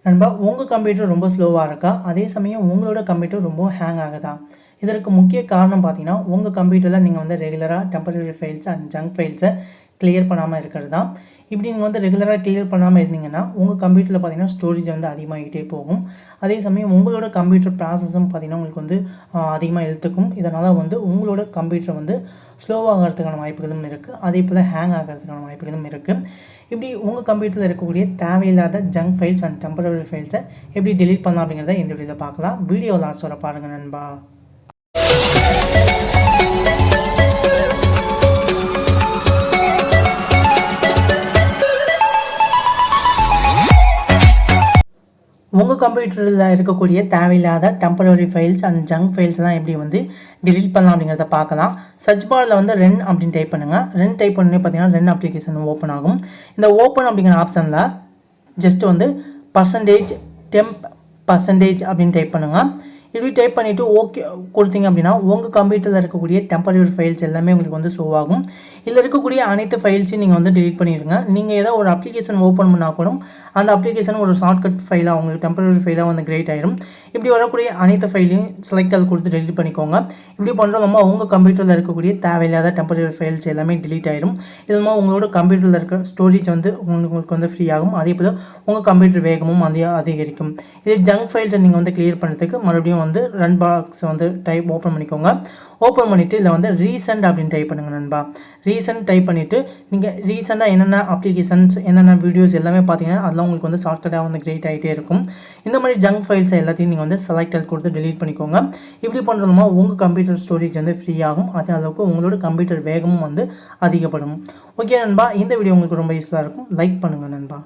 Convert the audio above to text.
நண்பா, உங்கள் கம்ப்யூட்டர் ரொம்ப ஸ்லோவாக இருக்கா? அதே சமயம் உங்களோட கம்ப்யூட்டர் ரொம்ப ஹேங் ஆகுதா? இதற்கு முக்கிய காரணம் பார்த்தீங்கன்னா, உங்கள் கம்ப்யூட்டரில் நீங்கள் வந்து ரெகுலராக டெம்பரரி ஃபைல்ஸ் அண்ட் ஜங்க் ஃபைல்ஸை கிளியர் பண்ணாமல் இருக்கிறது தான். இப்படி நீங்கள் வந்து ரெகுலராக கிளியர் பண்ணாமல் இருந்தீங்கன்னா, உங்கள் கம்ப்யூட்டரில் பார்த்தீங்கன்னா ஸ்டோரேஜ் வந்து அதிகமாகிட்டே போகும். அதே சமயம் உங்களோட கம்ப்யூட்டர் ப்ராசஸும் பார்த்தீங்கன்னா உங்களுக்கு வந்து அதிகமாக இழுத்துக்கும். இதனால் வந்து உங்களோட கம்ப்யூட்டர் வந்து ஸ்லோவாகிறதுக்கான வாய்ப்புகளும் இருக்குது. அதே போல் ஹேங் ஆகிறதுக்கான வாய்ப்புகளும் இருக்குது. இப்படி உங்கள் கம்ப்யூட்டரில் இருக்கக்கூடிய தேவையில்லாத ஜங்க் ஃபைல்ஸ் அண்ட் டெம்பரரி ஃபைல்ஸை எப்படி டெலீட் பண்ணலாம் அப்படிங்கிறத இந்த வீடியோவில் பார்க்கலாம். வீடியோ லாஸ்ட் வர பாருங்கள் நண்பா. உங்கள் கம்ப்யூட்டரில் இருக்கக்கூடிய தேவையில்லாத temporary files and junk files தான் எப்படி வந்து டெலீட் பண்ணலாம் அப்படிங்கிறத பார்க்கலாம். சர்ச் பாரில் வந்து ரென் அப்படின்னு டைப் பண்ணுங்கள். ரென் டைப் பண்ணி பார்த்தீங்கன்னா ரென் அப்ளிகேஷன் ஓப்பன் ஆகும். இந்த ஓப்பன் அப்படிங்கிற ஆப்ஷனில் ஜஸ்ட் வந்து %temp% அப்படின்னு டைப் பண்ணுங்கள். இப்படி டைப் பண்ணிவிட்டு ஓகே கொடுத்தீங்க அப்படின்னா உங்கள் கம்ப்யூட்டரில் இருக்கக்கூடிய டெம்பரரி ஃபைல்ஸ் எல்லாமே உங்களுக்கு வந்து ஷோ ஆகும். இதில் இருக்கக்கூடிய அனைத்து ஃபைல்ஸையும் நீங்கள் வந்து டெலீட் பண்ணிடுங்க. நீங்கள் ஏதோ ஒரு அப்ளிகேஷன் ஓப்பன் பண்ணால் கூட அந்த அப்ளிகேஷன் ஒரு ஷார்ட்கட் ஃபைலாக உங்களுக்கு டெம்பரரி ஃபைலாக வந்து கிரியேட் ஆயிடும். இப்படி வரக்கூடிய அனைத்து ஃபைலையும் செலக்ட் அது கொடுத்து டெலீட் பண்ணிக்கோங்க. இப்படி பண்ணுறதுமா உங்கள் கம்ப்யூட்டரில் இருக்கக்கூடிய தேவையில்லாத டெம்பரரி ஃபைல்ஸ் எல்லாமே டெலீட் ஆகிடும். இதுமா உங்களோட கம்ப்யூட்டரில் இருக்கிற ஸ்டோரேஜ் வந்து உங்களுக்கு வந்து ஃப்ரீ ஆகும். அதே போல் உங்கள் கம்ப்யூட்டர் வேகமும் அதிகரிக்கும். இதே ஜங்க் ஃபைல்ஸை நீங்கள் வந்து கிளியர் பண்ணுறதுக்கு மறுபடியும் வந்து ரன் பாக்ஸ் வந்து டைப் ஓப்பன் பண்ணிக்கோங்க. ஓப்பன் பண்ணிவிட்டு இதில் வந்து ரீசெண்ட் அப்படின்னு டைப் பண்ணுங்கள் நண்பா. ரீசெண்ட் டைப் பண்ணிவிட்டு நீங்கள் ரீசெண்டாக என்னென்ன அப்ளிகேஷன்ஸ் என்னென்ன வீடியோஸ் எல்லாமே பார்த்தீங்கன்னா அதெல்லாம் உங்களுக்கு வந்து ஷார்ட்கட்டாக வந்து கிரியேட் ஆகிட்டே இருக்கும். இந்த மாதிரி ஜங்க் ஃபைல்ஸ் எல்லாத்தையும் நீங்கள் வந்து செலக்டட் கொடுத்து டெலீட் பண்ணிக்கோங்க. இப்படி பண்ணுறதுமா உங்கள் கம்ப்யூட்டர் ஸ்டோரேஜ் வந்து ஃப்ரீ ஆகும். அதே அளவுக்கு உங்களோட கம்ப்யூட்டர் வேகமும் வந்து அதிகப்படும். ஓகே நண்பா, இந்த வீடியோ உங்களுக்கு ரொம்ப யூஸ்ஃபுல்லாக இருக்கும். லைக் பண்ணுங்கள் நண்பா.